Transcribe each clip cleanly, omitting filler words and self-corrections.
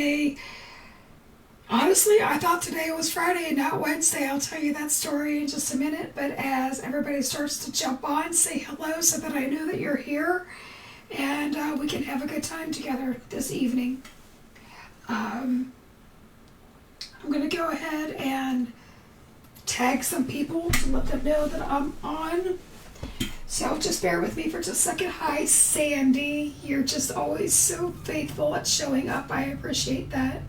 Wednesday. Honestly, I thought today was Friday and not Wednesday. I'll tell you that story in just a minute. But as everybody starts to jump on, say hello so that I know that you're here. And we can have a good time together this evening. I'm going to go ahead and tag some people to let them know that I'm on. So just bear with me for just a second. Hi, Sandy. You're just always so faithful at showing up. I appreciate that.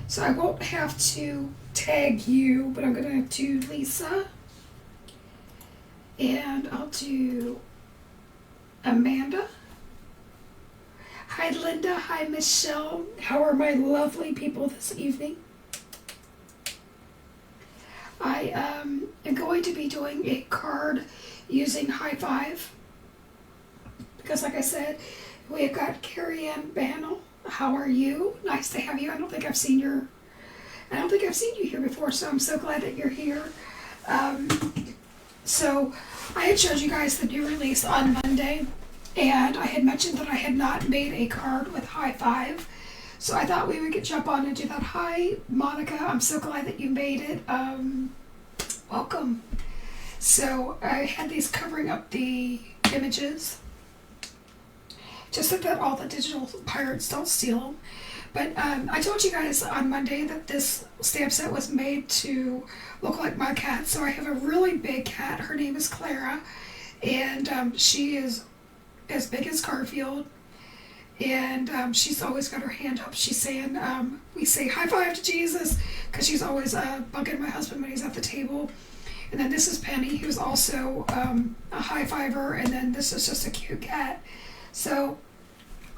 So I won't have to tag you, but I'm going to do Lisa. And I'll do Amanda. Hi, Linda. Hi, Michelle. How are my lovely people this evening? I am going to be doing a card using High Five because, like I said, we've got Carrie Ann Bannell. How are you? Nice to have you. I don't think I've seen you here before, so I'm so glad that you're here. So I had showed you guys the new release on Monday, and I had mentioned that I had not made a card with High Five. So I thought we would jump on and do that. Hi, Monica. I'm so glad that you made it. Welcome. So I had these covering up the images, just so that all the digital pirates don't steal them. But I told you guys on Monday that this stamp set was made to look like my cat. So I have a really big cat. Her name is Clara, and she is as big as Garfield. And she's always got her hand up. She's saying, we say high five to Jesus, because she's always bugging my husband when he's at the table. And then this is Penny, who's also a high fiver, and then this is just a cute cat. So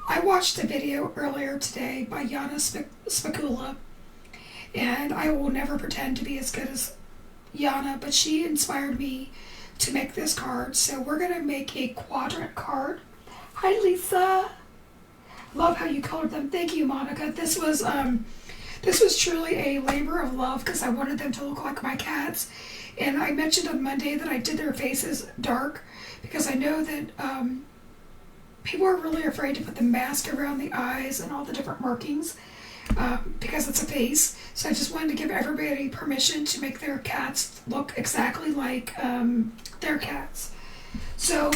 I watched a video earlier today by Yana Spakula, and I will never pretend to be as good as Yana, but she inspired me to make this card. So we're going to make a quadrant card. Hi, Lisa. Love how you colored them. Thank you, Monica. This was truly a labor of love because I wanted them to look like my cats. And I mentioned on Monday that I did their faces dark because I know that people are really afraid to put the mask around the eyes and all the different markings because it's a face. So I just wanted to give everybody permission to make their cats look exactly like their cats. So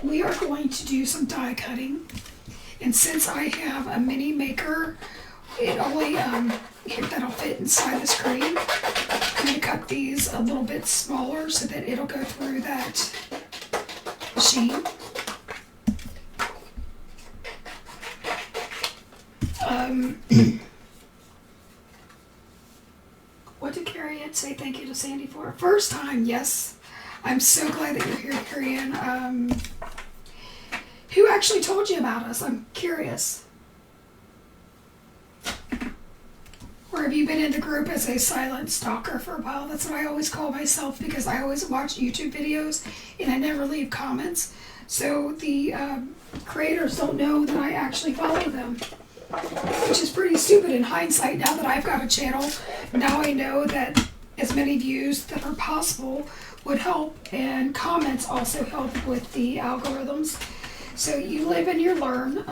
we are going to do some die cutting. And since I have a mini maker, it only that'll fit inside the screen. I'm going to cut these a little bit smaller so that it'll go through that machine. What did Carrie Ann say thank you to Sandy for? First time, yes. I'm so glad that you're here, Carrie Ann. Who actually told you about us? I'm curious. Or have you been in the group as a silent stalker for a while? That's what I always call myself because I always watch YouTube videos and I never leave comments. So the creators don't know that I actually follow them, which is pretty stupid in hindsight. Now that I've got a channel, now I know that as many views that are possible would help, and comments also help with the algorithms. So you live and you learn.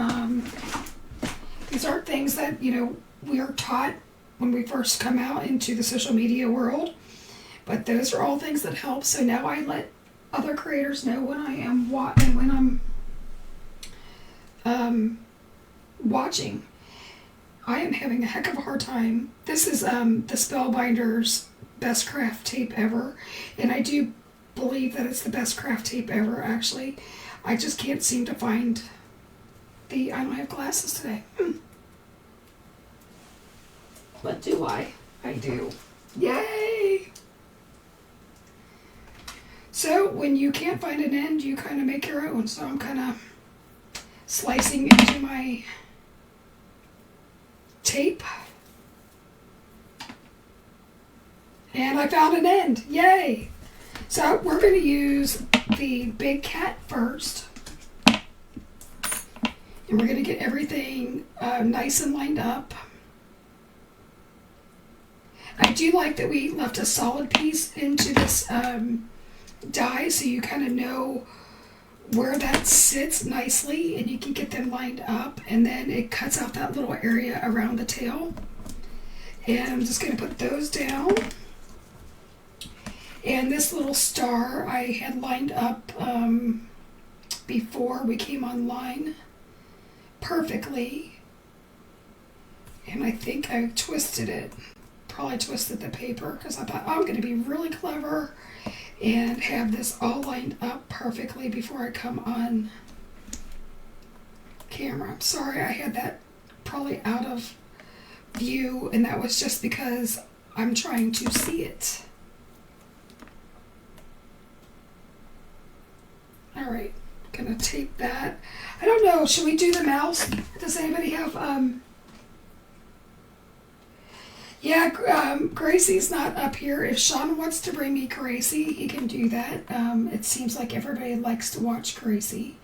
These aren't things that, we are taught when we first come out into the social media world, but those are all things that help. So now I let other creators know when I am when I'm watching. I am having a heck of a hard time. This is the Spellbinder's best craft tape ever, and I do believe that it's the best craft tape ever, actually. I just can't seem to find I don't have glasses today. But do I? I do. Yay! So when you can't find an end, you kind of make your own. So I'm kind of slicing into my tape. And I found an end. Yay! So we're going to use the big cat first. And we're going to get everything nice and lined up. I do like that we left a solid piece into this die so you kind of know where that sits nicely, and you can get them lined up, and then it cuts out that little area around the tail. And I'm just going to put those down. And this little star I had lined up before we came online perfectly. And I think I twisted it. Probably twisted the paper because I thought I'm going to be really clever and have this all lined up perfectly before I come on camera. I'm sorry I had that probably out of view, and that was just because I'm trying to see it. All right, gonna tape that. I don't know, should we do the mouse? Does anybody have, Gracie's not up here. If Sean wants to bring me Gracie, he can do that. It seems like everybody likes to watch Gracie.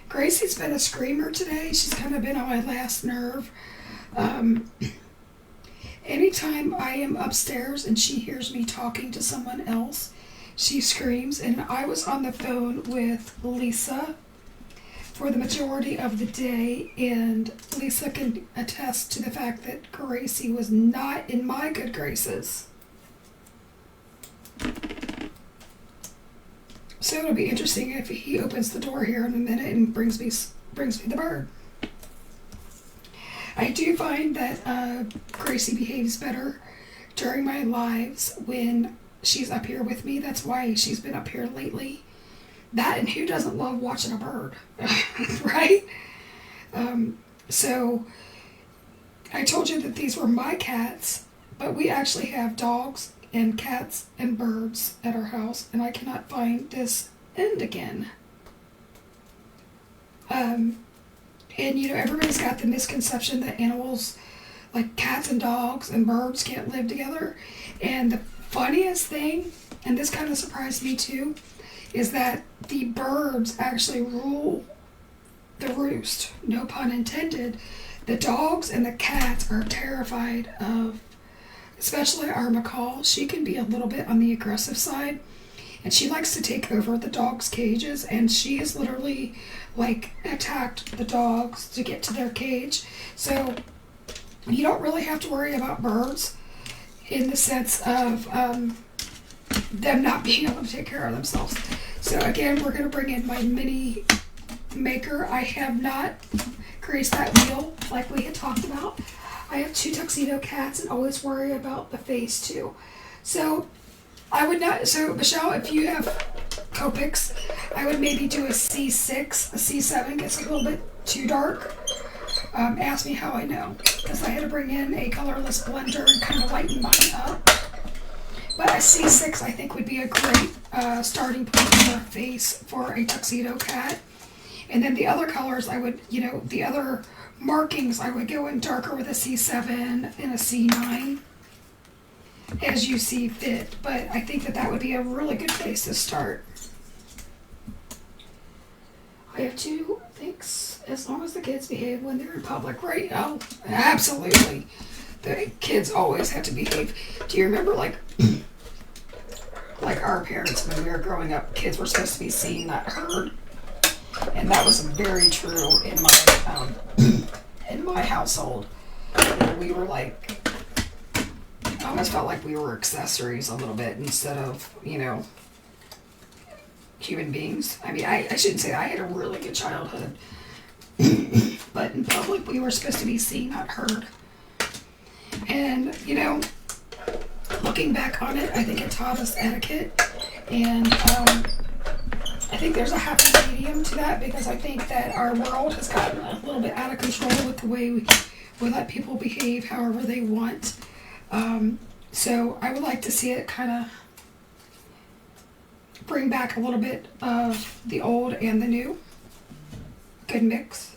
Gracie's been a screamer today. She's kind of been on my last nerve. Anytime I am upstairs and she hears me talking to someone else, she screams. And I was on the phone with Lisa for the majority of the day, and Lisa can attest to the fact that Gracie was not in my good graces. So it'll be interesting if he opens the door here in a minute and brings me the bird. I do find that Gracie behaves better during my lives when she's up here with me. That's why she's been up here lately. That, and who doesn't love watching a bird, right? So I told you that these were my cats, but we actually have dogs and cats and birds at our house, and I cannot find this end again. And you know, everybody's got the misconception that animals like cats and dogs and birds can't live together. And the funniest thing, and this kind of surprised me too, is that the birds actually rule the roost. No pun intended. The dogs and the cats are terrified of, especially our McCall. She can be a little bit on the aggressive side, and she likes to take over the dogs' cages, and she has literally like attacked the dogs to get to their cage. So you don't really have to worry about birds in the sense of them not being able to take care of themselves. So again, we're going to bring in my mini maker. I have not greased that wheel like we had talked about. I have 2 tuxedo cats and always worry about the face too. So I would not, so Michelle, if you have Copics, I would maybe do a C6, a C7 gets a little bit too dark. Ask me how I know, because I had to bring in a colorless blender and kind of lighten mine up. But a C6 I think would be a great starting point for a face for a tuxedo cat. And then the other colors I would, you know, the other markings I would go in darker with a C7 and a C9 as you see fit. But I think that that would be a really good place to start. I have 2 things, as long as the kids behave when they're in public, right? Oh, absolutely. The kids always have to behave. Do you remember, like our parents, when we were growing up, kids were supposed to be seen, not heard? And that was very true in my household. We were like, I almost felt like we were accessories a little bit instead of, you know, human beings. I mean, I shouldn't say I had a really good childhood, but in public we were supposed to be seen, not heard. And, you know, looking back on it, I think it taught us etiquette, and I think there's a happy medium to that, because I think that our world has gotten a little bit out of control with the way we let people behave however they want. So I would like to see it kind of bring back a little bit of the old and the new. Good mix.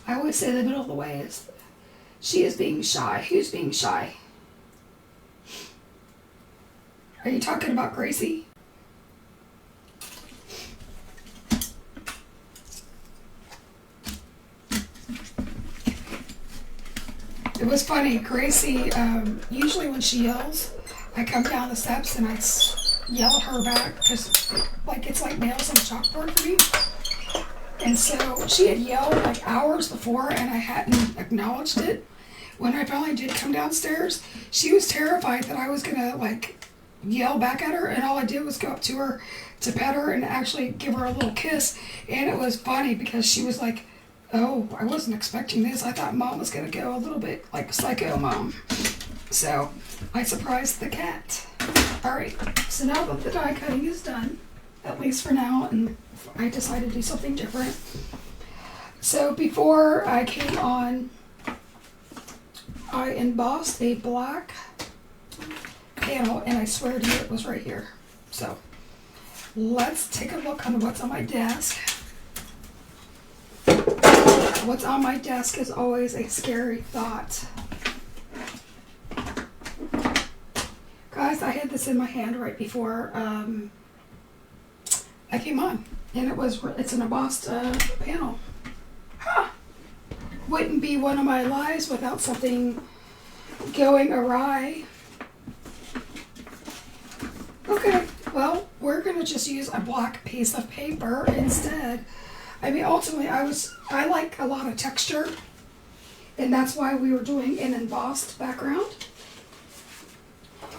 I always say the middle of the way is, she is being shy. Who's being shy? Are you talking about Gracie? It was funny. Gracie, usually when she yells, I come down the steps and I yell at her back, because like it's like nails on a chalkboard for me. And so she had yelled like hours before and I hadn't acknowledged it. When I finally did come downstairs, she was terrified that I was gonna like yell back at her, and all I did was go up to her to pet her and actually give her a little kiss. And it was funny because she was like, oh, I wasn't expecting this. I thought Mom was gonna go a little bit like psycho Mom. So I surprised the cat. Alright, so now that the die cutting is done, at least for now, and I decided to do something different. So before I came on, I embossed a black panel, and I swear to you it was right here. So let's take a look on what's on my desk. What's on my desk is always a scary thought. Guys, I had this in my hand right before I came on, and it's an embossed panel. Huh. Wouldn't be one of my lives without something going awry. Okay, well, we're gonna just use a black piece of paper instead. I mean, ultimately, I like a lot of texture, and that's why we were doing an embossed background.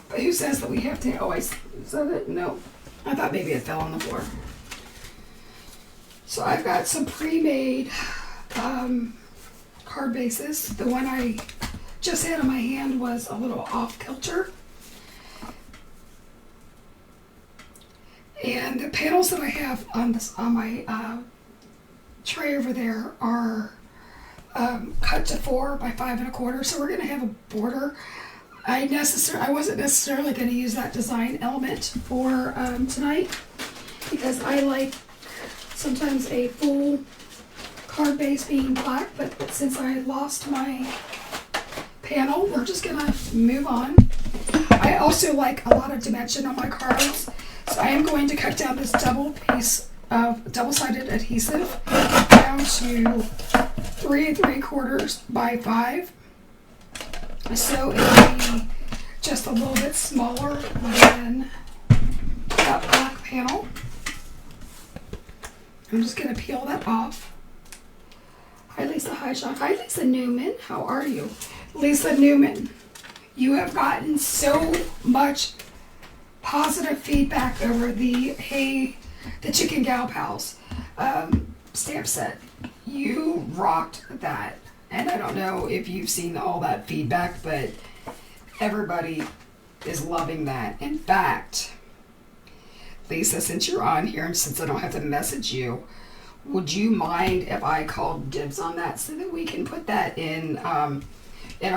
But who says that we have to always, no. I thought maybe it fell on the floor. So I've got some pre-made card bases. The one I just had in my hand was a little off kilter. And the panels that I have on my tray over there are cut to 4 by 5 1/4. So we're gonna have a border. I wasn't necessarily going to use that design element for tonight, because I like sometimes a full card base being black, but since I lost my panel, we're just going to move on. I also like a lot of dimension on my cards, so I am going to cut down this double-sided adhesive down to 3 3/4 by 5. So it'll be just a little bit smaller than that black panel. I'm just going to peel that off. Hi Lisa, hi Sean, hi Lisa Newman, how are you? Lisa Newman, you have gotten so much positive feedback over the Chicken Gal Pals stamp set. You rocked that. And I don't know if you've seen all that feedback, but everybody is loving that. In fact, Lisa, since you're on here and since I don't have to message you, would you mind if I called dibs on that so that we can put that in our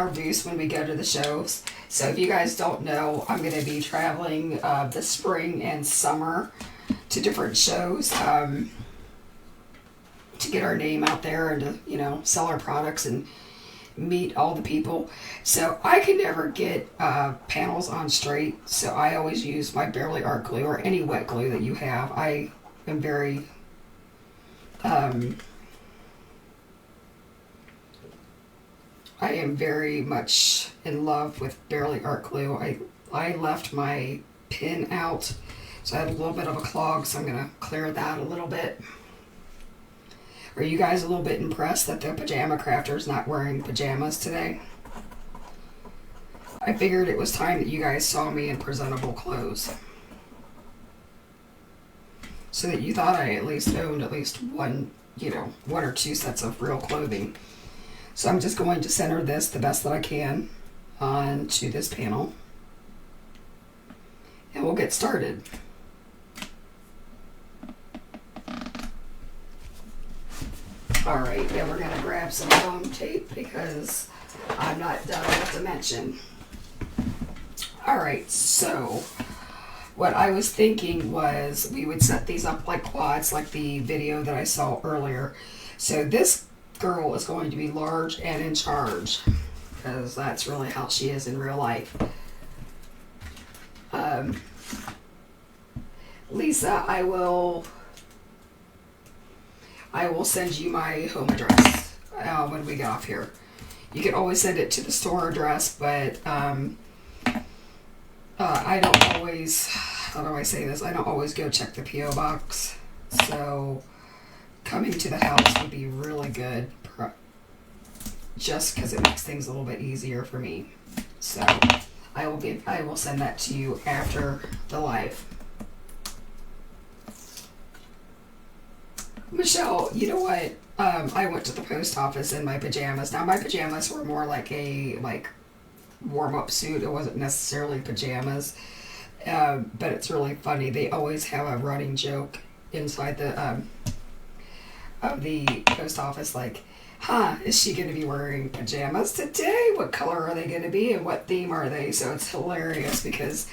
booth when we go to the shows? So if you guys don't know, I'm going to be traveling this spring and summer to different shows. To get our name out there and to, sell our products and meet all the people. So I can never get panels on straight, so I always use my Barely Art glue or any wet glue that you have. I am very much in love with Barely Art glue. I left my pin out, so I had a little bit of a clog, so I'm going to clear that a little bit. Are you guys a little bit impressed that the Pajama Crafter is not wearing pajamas today? I figured it was time that you guys saw me in presentable clothes. So that you thought I at least owned at least one or two sets of real clothing. So I'm just going to center this the best that I can onto this panel. And we'll get started. Alright, then we're going to grab some foam tape because I'm not done with dimension. Alright, so what I was thinking was we would set these up like quads, like the video that I saw earlier. So this girl is going to be large and in charge, because that's really how she is in real life. Lisa, I will send you my home address when we get off here. You can always send it to the store address, but I don't always, how do I say this? I don't always go check the P.O. box. So coming to the house would be really good, just because it makes things a little bit easier for me. So I will send that to you after the live. Michelle, you know what? I went to the post office in my pajamas. Now my pajamas were more like a warm-up suit. It wasn't necessarily pajamas, but it's really funny. They always have a running joke inside the of the post office, like, is she going to be wearing pajamas today? What color are they going to be, and what theme are they? So it's hilarious because,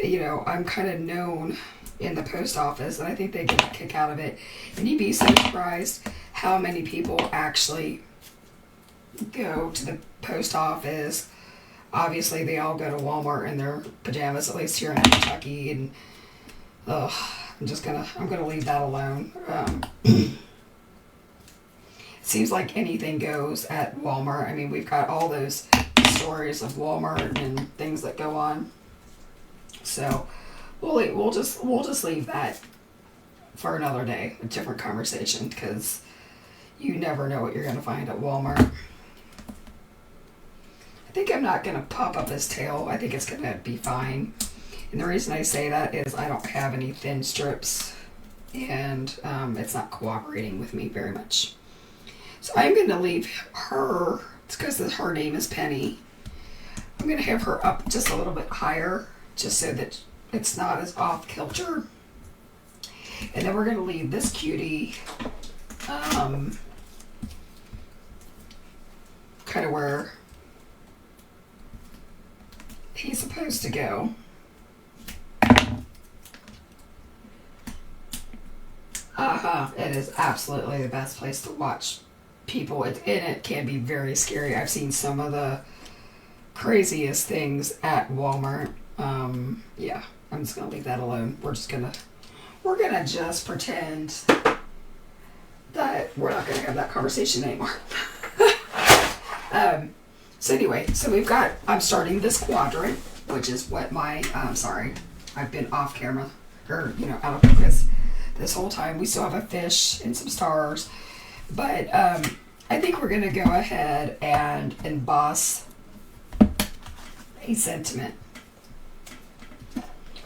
you know, I'm kind of known in the post office, and I think they get a kick out of it. And you'd be so surprised how many people actually go to the post office. Obviously, they all go to Walmart in their pajamas, at least here in Kentucky, and I'm gonna leave that alone. It seems like anything goes at Walmart. I mean, we've got all those stories of Walmart and things that go on. So we'll just leave that for another day, a different conversation, because you never know what you're gonna find at Walmart. I think I'm not gonna pop up this tail. I think it's gonna be fine. And the reason I say that is I don't have any thin strips, and it's not cooperating with me very much. So I'm going to leave her, it's because her name is Penny. I'm going to have her up just a little bit higher, just so that it's not as off kilter. And then we're going to leave this cutie kind of where he's supposed to go. It is absolutely the best place to watch people, and it can be very scary. I've seen some of the craziest things at Walmart. Yeah, I'm just gonna leave that alone. We're gonna just pretend that we're not gonna have that conversation anymore. So anyway, I'm starting this quadrant, which is what I've been off camera, or, out of focus this whole time. We still have a fish and some stars, but I think we're gonna go ahead and emboss a sentiment.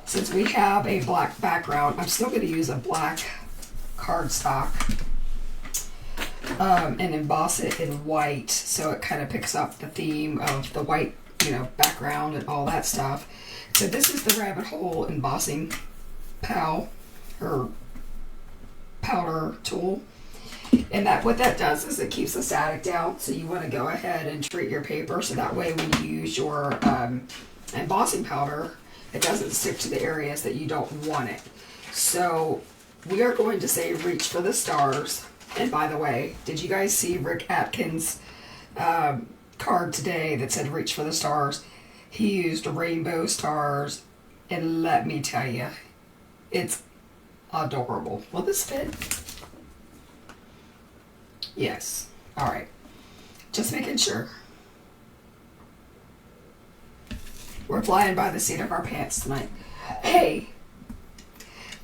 Since we have a black background, I'm still gonna use a black cardstock and emboss it in white, so it kind of picks up the theme of the white, background and all that stuff. So this is the rabbit hole embossing powder tool, and what that does is it keeps the static down. So you want to go ahead and treat your paper so that way when you use your embossing powder, it doesn't stick to the areas that you don't want it. So we are going to say reach for the stars. And by the way, did you guys see Rick Atkins' card today that said reach for the stars? He used rainbow stars, and let me tell you, it's adorable. Will this fit? Yes. All right. Just making sure. We're flying by the seat of our pants tonight. Hey,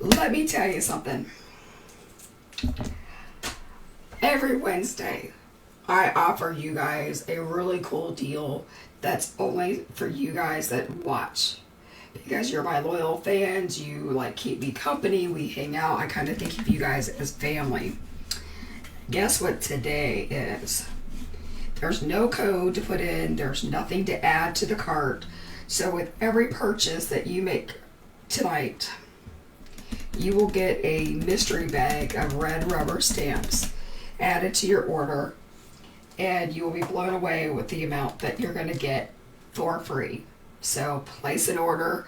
let me tell you something. Every Wednesday, I offer you guys a really cool deal that's only for you guys that watch. Because you're my loyal fans, you keep me company, we hang out. I kind of think of you guys as family. Guess what today is? There's no code to put in, there's nothing to add to the cart. So with every purchase that you make tonight, you will get a mystery bag of red rubber stamps added to your order, and you will be blown away with the amount that you're going to get for free. So place an order.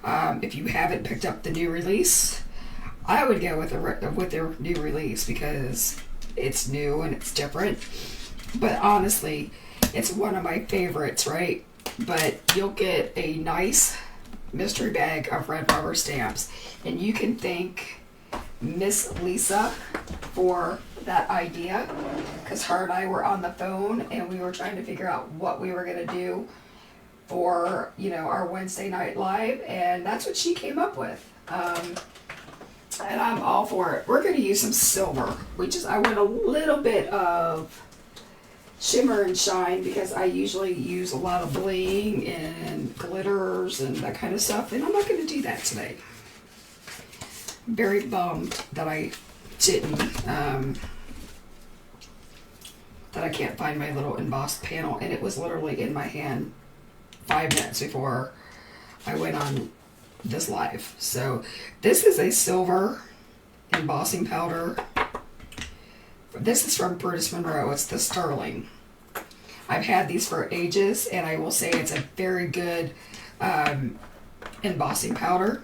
If you haven't picked up the new release, I would go with their new release because it's new and it's different. But honestly, it's one of my favorites, right? But you'll get a nice mystery bag of red rubber stamps, and you can thank Miss Lisa for that idea, because her and I were on the phone and we were trying to figure out what we were going to do for our Wednesday night live, and that's what she came up with. And I'm all for it. We're going to use some silver. I went a little bit of shimmer and shine because I usually use a lot of bling and glitters and that kind of stuff, and I'm not going to do that today. I'm very bummed that I didn't, that I can't find my little embossed panel, and it was literally in my hand 5 minutes before I went on this live. So this is a silver embossing powder. This is from British Monroe. It's the Sterling. I've had these for ages, and I will say it's a very good embossing powder.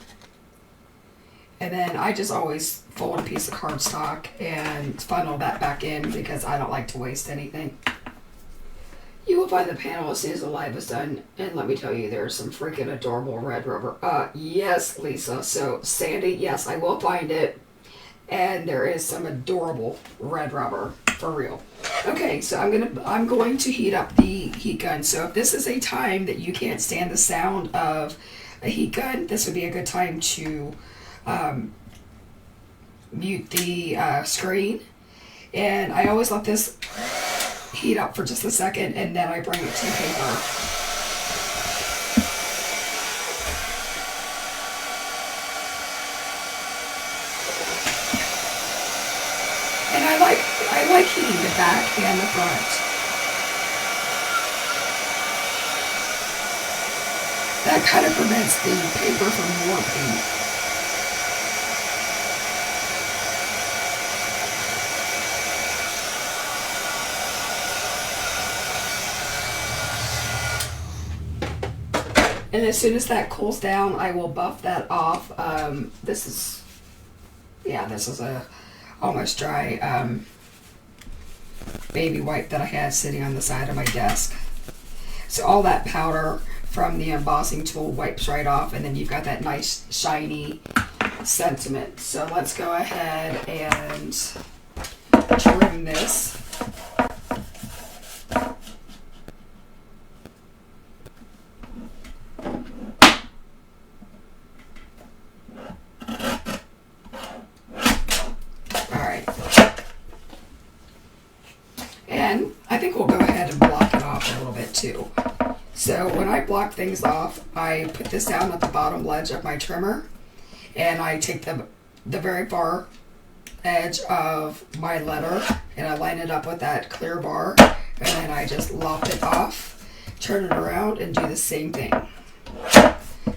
And then I just always fold a piece of cardstock and funnel that back in because I don't like to waste anything. You will find the panel as soon as the live is done, and let me tell you, there's some freaking adorable red rubber. Yes, Lisa. So Sandy, yes, I will find it. And there is some adorable red rubber, for real. Okay, so I'm going to heat up the heat gun. So if this is a time that you can't stand the sound of a heat gun, this would be a good time to mute the screen. And I always let this heat up for just a second, and then I bring it to the paper. And I like heating the back and the front. That kind of prevents the paper from warping. And as soon as that cools down, I will buff that off. This is a almost dry baby wipe that I had sitting on the side of my desk. So all that powder from the embossing tool wipes right off, and then you've got that nice shiny sentiment. So let's go ahead and trim this. And I think we'll go ahead and block it off a little bit too. So when I block things off, I put this down at the bottom ledge of my trimmer, and I take the very far edge of my letter and I line it up with that clear bar, and then I just lop it off, turn it around, and do the same thing.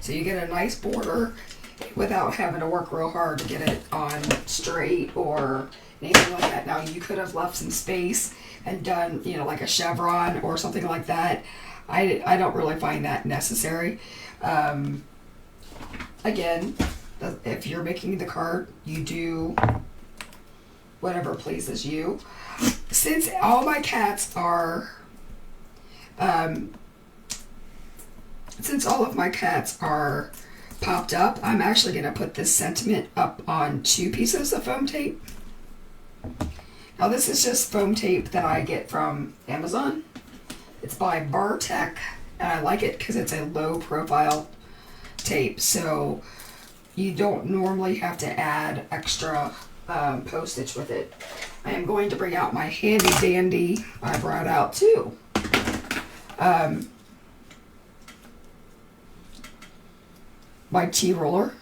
So you get a nice border without having to work real hard to get it on straight or anything like that. Now you could have left some space and done, like a chevron or something like that. I don't really find that necessary. Again, if you're making the card, you do whatever pleases you. Since all my cats are, since all of my cats are popped up, I'm actually going to put this sentiment up on 2 pieces of foam tape. Now this is just foam tape that I get from Amazon. It's by Bartek, and I like it because it's a low profile tape, so you don't normally have to add extra postage with it. I am going to bring out my handy dandy, I brought out too, my T-roller,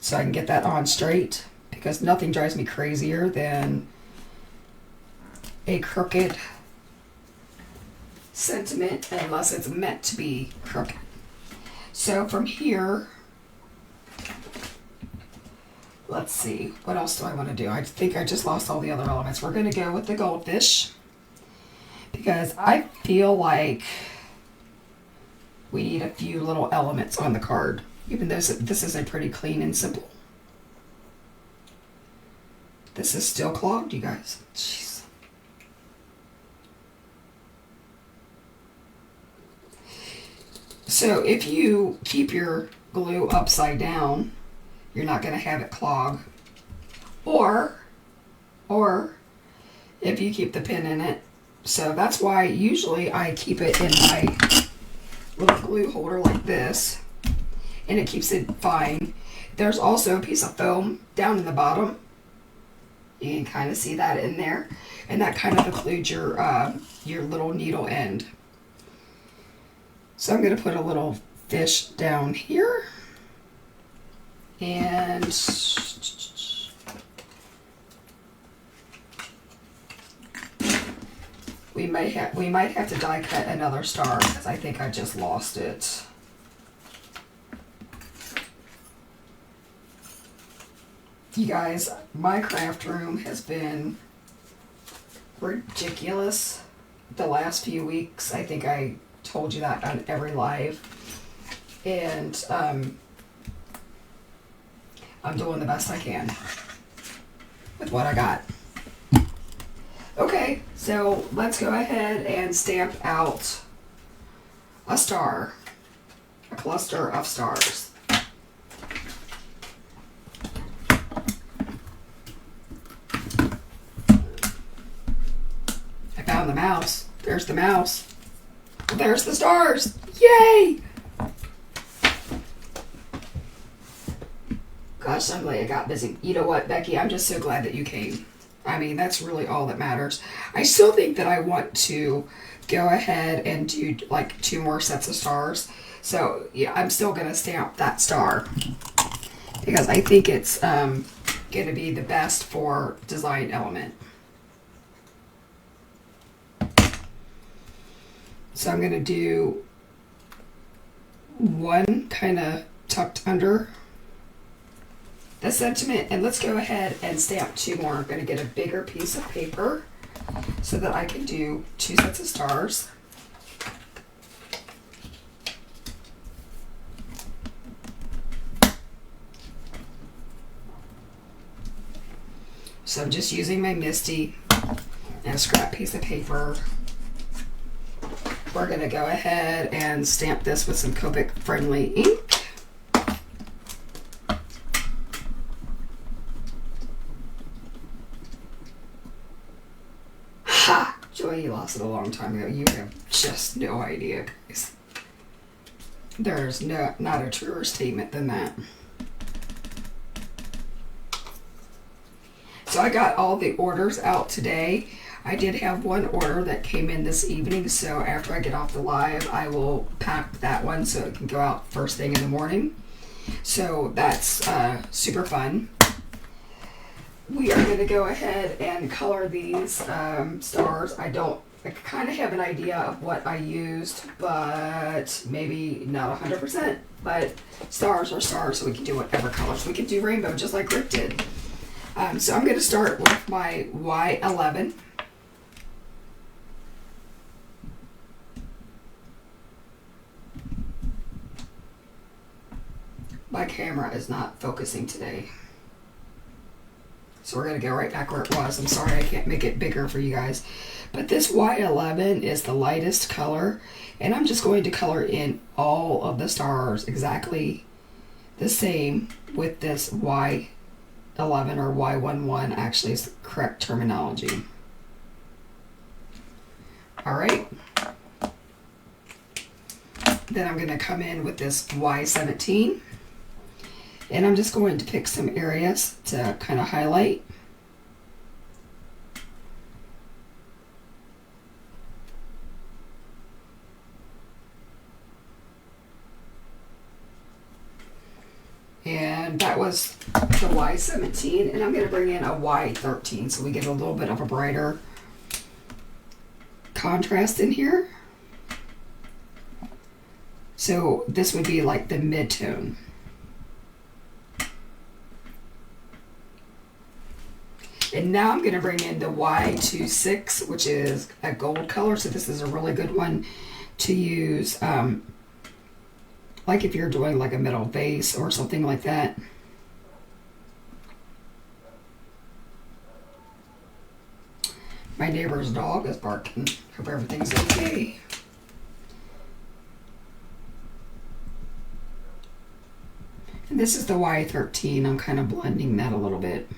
so I can get that on straight, because nothing drives me crazier than a crooked sentiment, unless it's meant to be crooked. So from here, let's see, what else do I want to do? I think I just lost all the other elements. We're going to go with the goldfish, because I feel like we need a few little elements on the card, even though this is a pretty clean and simple. This is still clogged, you guys. Jeez. So if you keep your glue upside down, you're not going to have it clog. Or if you keep the pin in it. So that's why usually I keep it in my little glue holder like this, and it keeps it fine. There's also a piece of foam down in the bottom. You can kind of see that in there. And that kind of includes your little needle end. So I'm going to put a little fish down here. And we might have to die cut another star because I think I just lost it. You guys, my craft room has been ridiculous the last few weeks. I think I told you that on every live. And I'm doing the best I can with what I got. Okay, so let's go ahead and stamp out a star, a cluster of stars. I found the mouse. There's the mouse. There's the stars. Yay! Gosh, I'm glad I got busy. You know what, Becky? I'm just so glad that you came. I mean, that's really all that matters. I still think that I want to go ahead and do like 2 more sets of stars. So, yeah, I'm still going to stamp that star because I think it's going to be the best for design element. So I'm going to do one kind of tucked under the sentiment, and let's go ahead and stamp 2 more. I'm going to get a bigger piece of paper so that I can do 2 sets of stars. So I'm just using my Misty and a scrap piece of paper. We're going to go ahead and stamp this with some Copic friendly ink. Ha! Joy, you lost it a long time ago. You have just no idea, guys. There's not a truer statement than that. So I got all the orders out today. I did have one order that came in this evening, so after I get off the live, I will pack that one so it can go out first thing in the morning. So that's super fun. We are going to go ahead and color these stars. I kind of have an idea of what I used, but maybe not 100%. But stars are stars, so we can do whatever colors. We can do rainbow just like Rick did. So I'm going to start with my Y11. My camera is not focusing today. So we're going to go right back where it was. I'm sorry I can't make it bigger for you guys. But this Y11 is the lightest color. And I'm just going to color in all of the stars exactly the same with this Y11 or Y11 actually is the correct terminology. Alright. Then I'm going to come in with this Y17. And I'm just going to pick some areas to kind of highlight. And that was the Y17. And I'm going to bring in a Y13 so we get a little bit of a brighter contrast in here. So this would be like the mid-tone. And now I'm going to bring in the Y26, which is a gold color. So this is a really good one to use, like if you're doing like a metal vase or something like that. My neighbor's dog is barking. Hope everything's okay. And this is the Y13. I'm kind of blending that a little bit.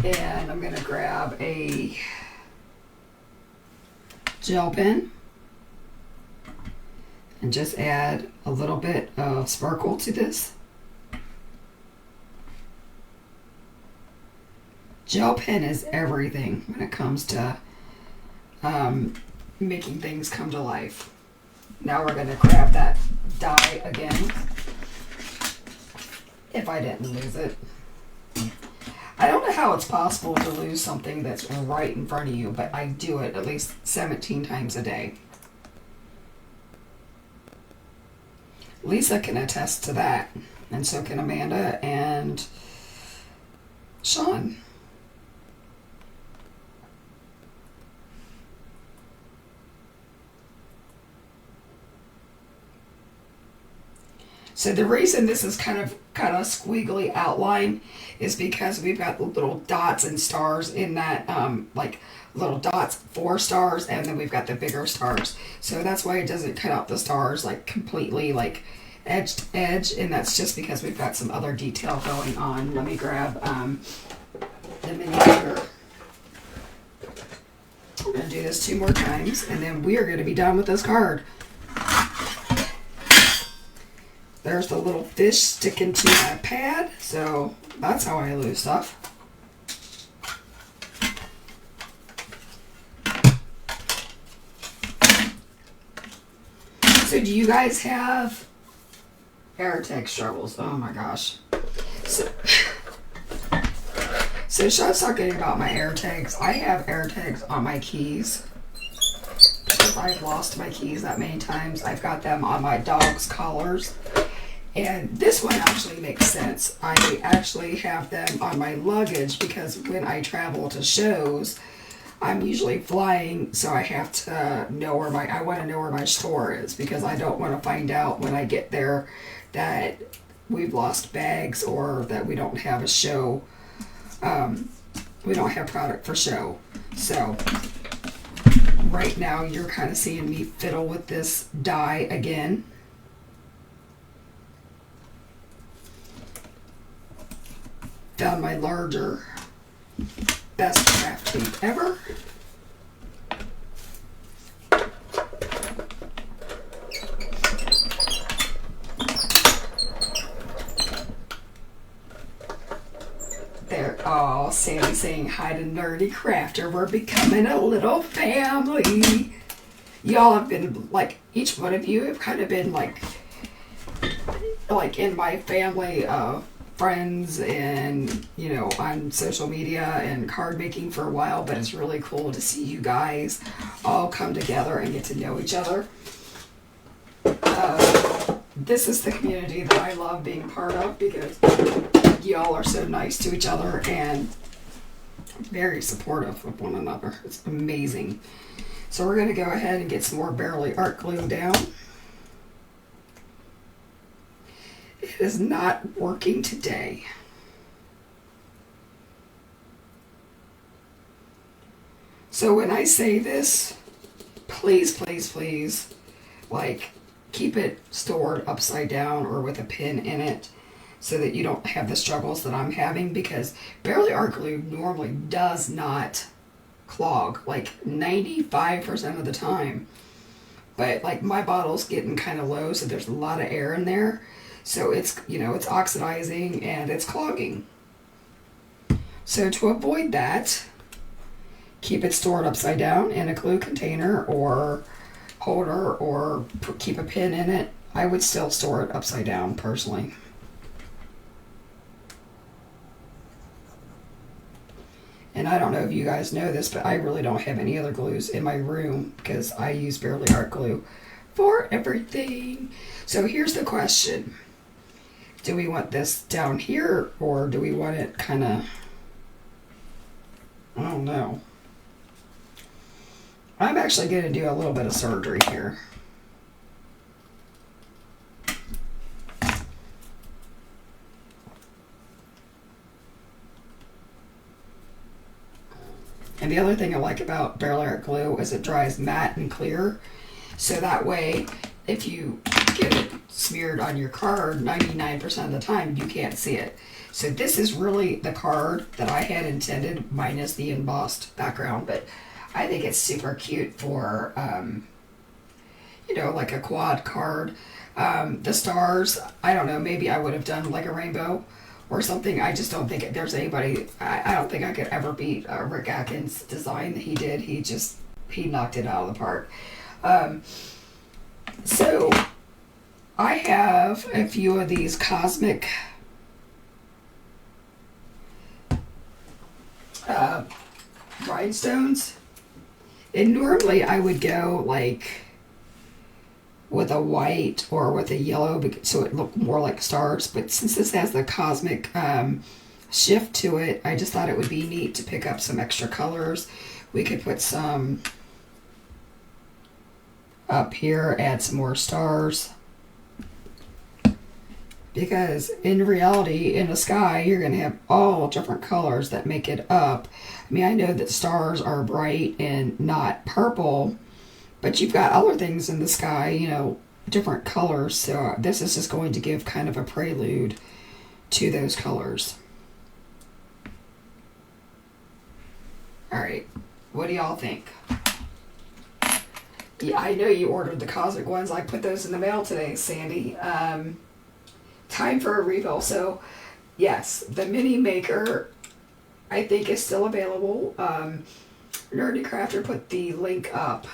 And I'm going to grab a gel pen. and just add a little bit of sparkle to this. Gel pen is everything when it comes to making things come to life. Now we're going to grab that die again, if I didn't lose it. I don't know how it's possible to lose something that's right in front of you, but I do it at least 17 times a day. Lisa can attest to that, and so can Amanda and Sean. So the reason this is kind of squiggly outline is because we've got the little dots and stars in that, like little dots, 4 stars, and then we've got the bigger stars. So that's why it doesn't cut out the stars like completely like edge to edge, and that's just because we've got some other detail going on. Let me grab the miniature. I'm going to do this 2 more times, and then we are going to be done with this card. There's the little fish sticking to my pad, so that's how I lose stuff. So do you guys have air tag struggles? Oh my gosh. So Sean's talking about my air tags. I have air tags on my keys. Because I've lost my keys that many times. I've got them on my dog's collars. And this one actually makes sense. I actually have them on my luggage because when I travel to shows, I'm usually flying, so I have to know where I want to know where my store is, because I don't want to find out when I get there that we've lost bags or that we don't have a show. We don't have product for show. So right now you're kind of seeing me fiddle with this die again. Found my larger, best crafting ever. There, oh, Sandy's saying hi to Nerdy Crafter. We're becoming a little family. Y'all have been, like, each one of you have kind of been like in my family of friends and, you know, on social media and card making for a while, but it's really cool to see you guys all come together and get to know each other. This is the community that I love being part of because y'all are so nice to each other and very supportive of one another. It's amazing. So we're going to go ahead and get some more Barely Art glue down. It is not working today. So when I say this, please, please, please, like, keep it stored upside down or with a pin in it so that you don't have the struggles that I'm having, because Barely Art glue normally does not clog, like 95% of the time. But like my bottle's getting kind of low, so there's a lot of air in there. So it's, you know, it's oxidizing and it's clogging. So to avoid that, keep it stored upside down in a glue container or holder, or keep a pin in it. I would still store it upside down personally. And I don't know if you guys know this, but I really don't have any other glues in my room because I use Barely Art glue for everything. So here's the question. Do we want this down here, or do we want it kind of, I don't know. I'm actually going to do a little bit of surgery here. And the other thing I like about Barely Art glue is it dries matte and clear. So that way, if you get it smeared on your card, 99% of the time, you can't see it. So this is really the card that I had intended, minus the embossed background. But I think it's super cute for, you know, like a quad card. The stars, I don't know, maybe I would have done like a rainbow or something. I just don't think there's anybody, I don't think I could ever beat Rick Atkins' design that he did. He knocked it out of the park. So I have a few of these cosmic rhinestones. And normally I would go like with a white or with a yellow so it looked more like stars. But since this has the cosmic shift to it, I just thought it would be neat to pick up some extra colors. We could put some up here, add some more stars. Because in reality, in the sky, you're going to have all different colors that make it up. I mean, I know that stars are bright and not purple, but you've got other things in the sky, you know, different colors. So this is just going to give kind of a prelude to those colors. All right, what do y'all think? Yeah, I know you ordered the cosmic ones. I put those in the mail today, Sandy. Time for a refill. So, yes, the mini maker, I think, is still available. Nerdy Crafter put the link up.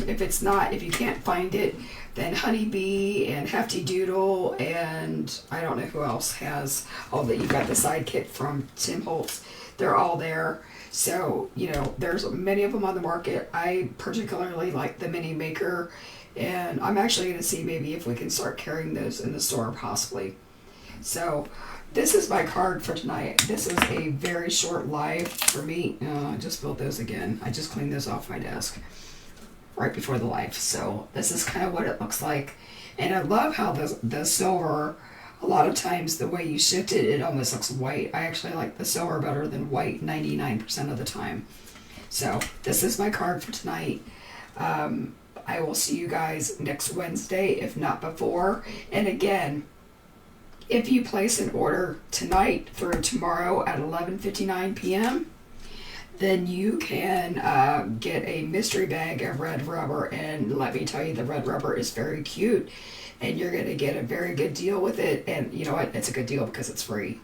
If it's not, if you can't find it, then Honeybee and Hefty Doodle and I don't know who else has. Oh, that you got the side kit from Tim Holtz. They're all there. So, you know, there's many of them on the market. I particularly like the mini maker. And I'm actually going to see maybe if we can start carrying those in the store, possibly. So, this is my card for tonight. This is a very short live for me. I just built those again. I just cleaned those off my desk right before the live. So, this is kind of what it looks like. And I love how the silver, a lot of times the way you shift it, it almost looks white. I actually like the silver better than white 99% of the time. So, this is my card for tonight. I will see you guys next Wednesday, if not before. And again, if you place an order tonight through tomorrow at 11:59 p.m., then you can get a mystery bag of red rubber. And let me tell you, the red rubber is very cute. And you're going to get a very good deal with it. And you know what? It's a good deal because it's free.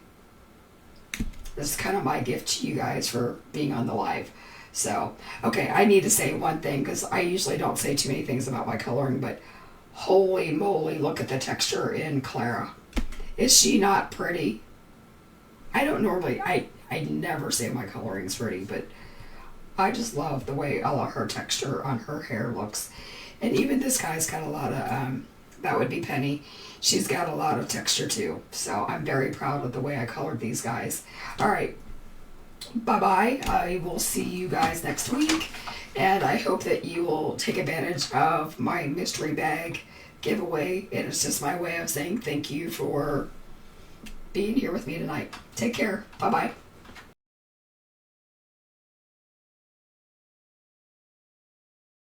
This is kind of my gift to you guys for being on the live. So, okay, I need to say one thing because I usually don't say too many things about my coloring, but holy moly, look at the texture in Clara. Is she not pretty? I don't normally, I never say my coloring's pretty, but I just love the way all of her texture on her hair looks. And even this guy's got a lot of, that would be Penny. She's got a lot of texture too. So I'm very proud of the way I colored these guys. All right. Bye-bye. I will see you guys next week, and I hope that you will take advantage of my mystery bag giveaway. It is just my way of saying thank you for being here with me tonight. Take care. Bye-bye.